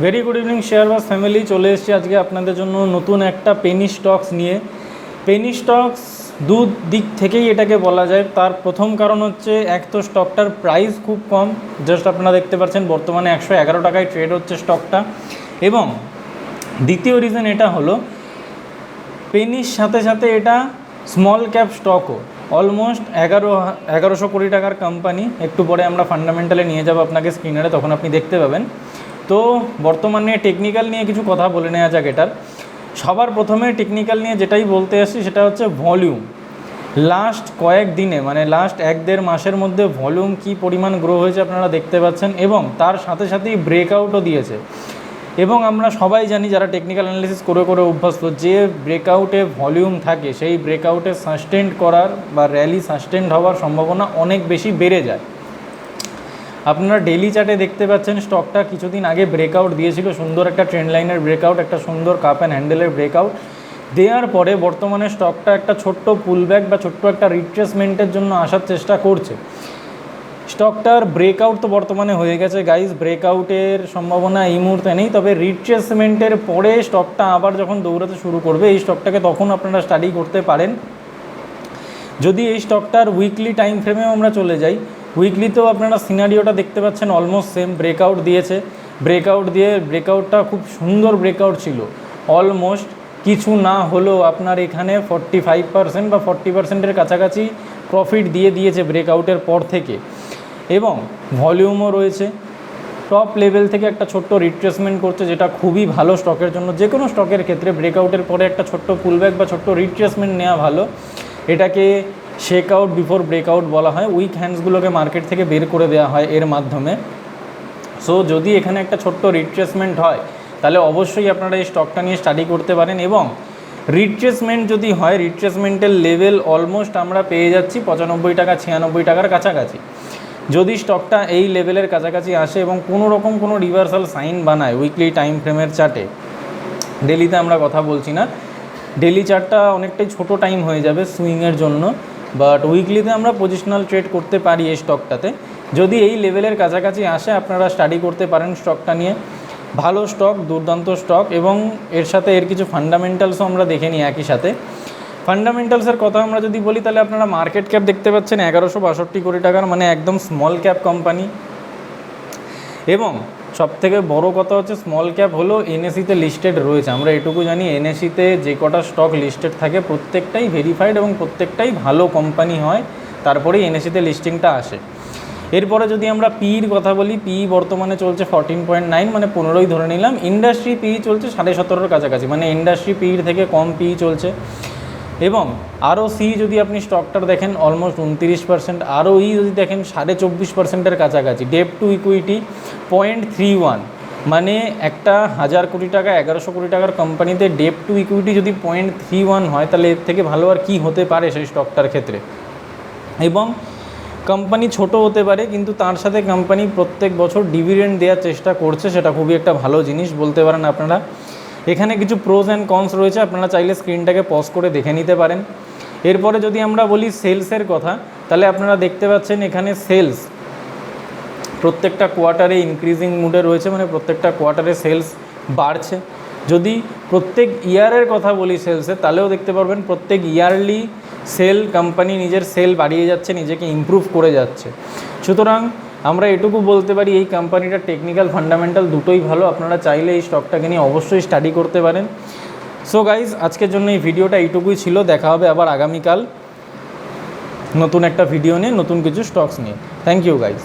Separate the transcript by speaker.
Speaker 1: Very good evening শেয়ারবাজ family, চলে এসেছি আজকে আপনাদের জন্য নতুন একটা পেনি স্টকস নিয়ে। পেনি স্টকস দু দিক থেকেই এটাকে বলা যায়। তার প্রথম কারণ হচ্ছে, এক তো স্টকটার প্রাইস খুব কম, জাস্ট আপনারা দেখতে পাচ্ছেন বর্তমানে 111 টাকায় ট্রেড হচ্ছে স্টকটা। এবং দ্বিতীয় রিজন এটা হলো, পেনির সাথে সাথে এটা স্মল ক্যাপ স্টকও, অলমোস্ট 1100 কোটি টাকার কোম্পানি। একটু পরে আমরা ফান্ডামেন্টালে নিয়ে যাব আপনাকে স্ক্রিনারে, তখন আপনি দেখতে পাবেন। তো বর্তমানে টেকনিক্যাল নিয়ে কিছু কথা বলে নেওয়া যাক। এটার সবার প্রথমে টেকনিক্যাল নিয়ে যেটাই বলতে আসছি সেটা হচ্ছে ভলিউম। লাস্ট কয়েক দিনে মানে লাস্ট 1-1.5 মাসের মধ্যে ভলিউম কি পরিমাণ গ্রো হয়েছে আপনারা দেখতে পাচ্ছেন, এবং তার সাথে সাথেই ব্রেকআউটও দিয়েছে। এবং আমরা সবাই জানি যারা টেকনিক্যাল অ্যানালিসিস করে করে অভ্যস্ত, যে ব্রেকআউটে ভলিউম থাকে সেই ব্রেকআউটে সাস্টেন্ড করার বা র্যালি সাস্টেন্ড হওয়ার সম্ভাবনা অনেক বেশি বেড়ে যায়। আপনারা ডেইলি চার্টে দেখতে পাচ্ছেন স্টকটা কিছুদিন আগে ব্রেকআউট দিয়েছিল, সুন্দর একটা ট্রেন্ড লাইনের ব্রেকআউট, একটা সুন্দর কাপ অ্যান্ড হ্যান্ডেলের ব্রেকআউট দেওয়ার পরে বর্তমানে স্টকটা একটা ছোট্ট পুলব্যাক বা ছোট্ট একটা রিট্রেসমেন্টের জন্য আসার চেষ্টা করছে। স্টকটার ব্রেকআউট তো বর্তমানে হয়ে গেছে গাইজ, ব্রেকআউটের সম্ভাবনা এই মুহূর্তে নেই, তবে রিট্রেসমেন্টের পরে স্টকটা আবার যখন দৌড়াতে শুরু করবে এই স্টকটাকে তখন আপনারা স্টাডি করতে পারেন। যদি এই স্টকটার উইকলি টাইম ফ্রেমেও আমরা চলে যাই, উইকলিতেও আপনারা সিনারিওটা দেখতে পাচ্ছেন অলমোস্ট সেম। ব্রেকআউট দিয়েছে, ব্রেকআউটটা খুব সুন্দর ব্রেকআউট ছিল। অলমোস্ট কিছু না হলেও আপনার এখানে 45% বা 40%-এর কাছাকাছি প্রফিট দিয়েছে ব্রেকআউটের পর থেকে। এবং ভলিউমও রয়েছে, টপ লেভেল থেকে একটা ছোট্ট রিট্রেসমেন্ট করছে, যেটা খুবই ভালো স্টকের জন্য। যে কোনো স্টকের ক্ষেত্রে ব্রেকআউটের পরে একটা ছোট্ট পুলব্যাক বা ছোট্ট রিট্রেসমেন্ট নেওয়া ভালো। এটাকে শেক আউট বিফোর ব্রেকআউট বলা হয়। উইক হ্যান্ডসগুলোকে মার্কেট থেকে বের করে দেওয়া হয় এর মাধ্যমে। সো যদি এখানে একটা ছোট্ট রিট্রেসমেন্ট হয় তাহলে অবশ্যই আপনারা এই স্টকটা নিয়ে স্টাডি করতে পারেন। এবং রিট্রেসমেন্ট যদি হয়, রিট্রেসমেন্টের লেভেল অলমোস্ট আমরা পেয়ে যাচ্ছি 95 টাকা 96 টাকার কাছাকাছি। যদি স্টকটা এই লেভেলের কাছাকাছি আসে এবং কোনো রকম কোনো রিভার্সাল সাইন বানায় উইকলি টাইম ফ্রেমের চার্টে, ডেলিতে আমরা কথা বলছি না, ডেলি চার্টটা অনেকটাই ছোটো টাইম হয়ে যাবে সুইংয়ের জন্য, বাট উইকলিতে আমরা পজিশনাল ট্রেড করতে পারি এই স্টকটাতে। যদি এই লেভেলের কাছাকাছি আসে আপনারা স্টাডি করতে পারেন স্টকটা নিয়ে। ভালো স্টক, দুর্দান্ত স্টক, এবং এর সাথে এর কিছু ফান্ডামেন্টালসও আমরা দেখে নিই একই সাথে। ফান্ডামেন্টালসের কথা আমরা যদি বলি তাহলে আপনারা মার্কেট ক্যাপ দেখতে পাচ্ছেন 1162 কোটি টাকার, মানে একদম স্মল ক্যাপ কোম্পানি। এবং সবথেকে বড় কথা হচ্ছে স্মল ক্যাপ হলো এনএসিতে লিস্টেড রয়েছে। আমরা এটুকু জানি এনএসিতে যে কটা স্টক লিস্টেড থাকে প্রত্যেকটাই ভেরিফাইড এবং প্রত্যেকটাই ভালো কোম্পানি হয়, তারপরেই এনএসিতে লিস্টিংটা আসে। এরপরে যদি আমরা পির কথা বলি, পি বর্তমানে চলছে 14.9, মানে 15ই ধরে নিলাম। ইন্ডাস্ট্রি পি চলছে 17.5-এর কাছাকাছি, মানে ইন্ডাস্ট্রি পির থেকে কম পি চলছে। এবং আরও সি যদি আপনি স্টকটার দেখেন অলমোস্ট 29%, আরও ই যদি দেখেন 24.5%-এর কাছাকাছি। ডেপ টু ইকুইটি 0.31, মানে একটা 1000 কোটি টাকা 1100 কোটি টাকার কোম্পানিতে ডেপ টু ইকুইটি যদি 0.31 হয় তাহলে এর থেকে ভালো আর কী হতে পারে সেই স্টকটার ক্ষেত্রে। এবং কোম্পানি ছোট হতে পারে কিন্তু তার সাথে কোম্পানি প্রত্যেক বছর ডিভিডেন্ড দেওয়ার চেষ্টা করছে, সেটা খুবই একটা ভালো জিনিস বলতে পারেন আপনারা। এখানে কিছু প্রোজ অ্যান্ড কনস রয়েছে, আপনারা চাইলে স্ক্রিনটাকে পজ করে দেখে নিতে পারেন। এরপরে যদি আমরা বলি সেলসের কথা, তাহলে আপনারা দেখতে পাচ্ছেন এখানে সেলস প্রত্যেকটা কোয়ার্টারে ইনক্রিজিং মুডে রয়েছে, মানে প্রত্যেকটা কোয়ার্টারে সেলস বাড়ছে। যদি প্রত্যেক ইয়ারের কথা বলি সেলসে, তাহলেও দেখতে পারবেন প্রত্যেক ইয়ারলি সেল কোম্পানি নিজের সেল বাড়িয়ে যাচ্ছে, নিজেকে ইমপ্রুভ করে যাচ্ছে। সুতরাং আমরা এটুকু বলতে পারি এই কোম্পানিটার টেকনিক্যাল ফান্ডামেন্টাল দুটোই ভালো। আপনারা চাইলে এই স্টকটাকে নিয়ে অবশ্যই স্টাডি করতে পারেন। সো গাইজ, আজকের জন্য এই ভিডিওটা এইটুকুই ছিল। দেখা হবে আবার আগামীকাল নতুন একটা ভিডিও নিয়ে, নতুন কিছু স্টকস নিয়ে। Thank you guys.